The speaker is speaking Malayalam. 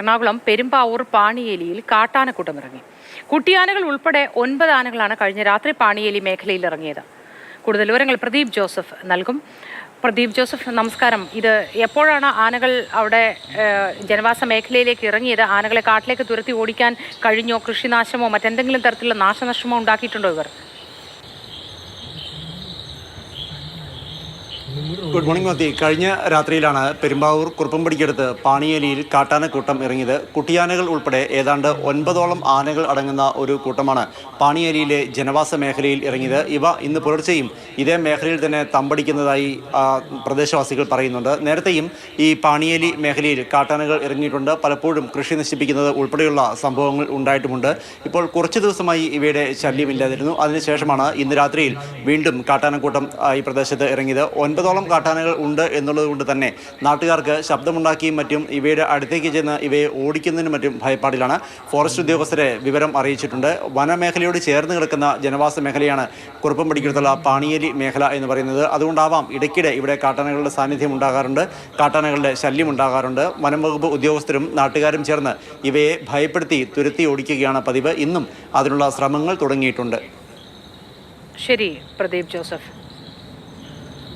എറണാകുളം പെരുമ്പാവൂർ പാണിയേലിയിൽ കാട്ടാനക്കൂട്ടം ഇറങ്ങി. കുട്ടിയാനകൾ ഉൾപ്പെടെ 9 ആനകളാണ് കഴിഞ്ഞ രാത്രി പാണിയേലി മേഖലയിൽ ഇറങ്ങിയത്. കൂടുതൽ വിവരങ്ങൾ പ്രദീപ് ജോസഫ് നൽകും. പ്രദീപ് ജോസഫ്, നമസ്കാരം. ഇത് എപ്പോഴാണ് ആനകൾ അവിടെ ജനവാസ മേഖലയിലേക്ക് ഇറങ്ങിയത്? ആനകളെ കാട്ടിലേക്ക് തുരത്തി ഓടിക്കാൻ കഴിഞ്ഞോ? കൃഷിനാശമോ മറ്റെന്തെങ്കിലും തരത്തിലുള്ള നാശനഷ്ടമോ ഉണ്ടാക്കിയിട്ടുണ്ടോ ഇവർ? Good morning Moti. കഴിഞ്ഞ രാത്രിയിലാണ് പെരുമ്പാവൂർ കുറുപ്പംപടിക്കടുത്ത് പാണിയേലിയിൽ കാട്ടാനക്കൂട്ടം ഇറങ്ങിയത്. കുട്ടിയാനകൾ ഉൾപ്പെടെ ഏതാണ്ട് 9ഓളം ആനകൾ അടങ്ങുന്ന ഒരു കൂട്ടമാണ് പാണിയേലിയിലെ ജനവാസ മേഖലയിൽ ഇറങ്ങിയത്. ഇവ ഇന്ന് പുലർച്ചെയും ഇതേ മേഖലയിൽ തന്നെ തമ്പടിക്കുന്നതായി പ്രദേശവാസികൾ പറയുന്നുണ്ട്. നേരത്തെയും ഈ പാണിയേലി മേഖലയിൽ കാട്ടാനകൾ ഇറങ്ങിയിട്ടുണ്ട്. പലപ്പോഴും കൃഷി നശിപ്പിക്കുന്നത് ഉൾപ്പെടെയുള്ള സംഭവങ്ങൾ ഉണ്ടായിട്ടുമുണ്ട്. ഇപ്പോൾ കുറച്ച് ദിവസമായി ഇവയുടെ ശല്യമില്ലാതിരുന്നു. അതിനുശേഷമാണ് ഇന്ന് രാത്രിയിൽ വീണ്ടും കാട്ടാനക്കൂട്ടം ഈ പ്രദേശത്ത് ഇറങ്ങിയത്. 9ഓളം കാട്ടാനകൾ ഉണ്ട് എന്നുള്ളത് കൊണ്ട് തന്നെ നാട്ടുകാർക്ക് ശബ്ദമുണ്ടാക്കിയും മറ്റും ഇവയുടെ അടുത്തേക്ക് ചെന്ന് ഇവയെ ഓടിക്കുന്നതിനും മറ്റും ഭയപ്പാടിലാണ്. ഫോറസ്റ്റ് ഉദ്യോഗസ്ഥരെ വിവരം അറിയിച്ചിട്ടുണ്ട്. വനമേഖലയോട് ചേർന്ന് കിടക്കുന്ന ജനവാസ മേഖലയാണ് കുറുപ്പംപടിക്കടുത്തുള്ള പാണിയേലി മേഖല എന്ന് പറയുന്നത്. അതുകൊണ്ടാവാം ഇടയ്ക്കിടെ ഇവിടെ കാട്ടാനകളുടെ സാന്നിധ്യം ഉണ്ടാകാറുണ്ട്, കാട്ടാനകളുടെ ശല്യം ഉണ്ടാകാറുണ്ട്. വനം വകുപ്പ് ഉദ്യോഗസ്ഥരും നാട്ടുകാരും ചേർന്ന് ഇവയെ ഭയപ്പെടുത്തി തുരത്തി ഓടിക്കുകയാണ് പതിവ്. ഇന്നും അതിനുള്ള ശ്രമങ്ങൾ തുടങ്ങിയിട്ടുണ്ട്. ശരി പ്രദീപ് ജോസഫ്.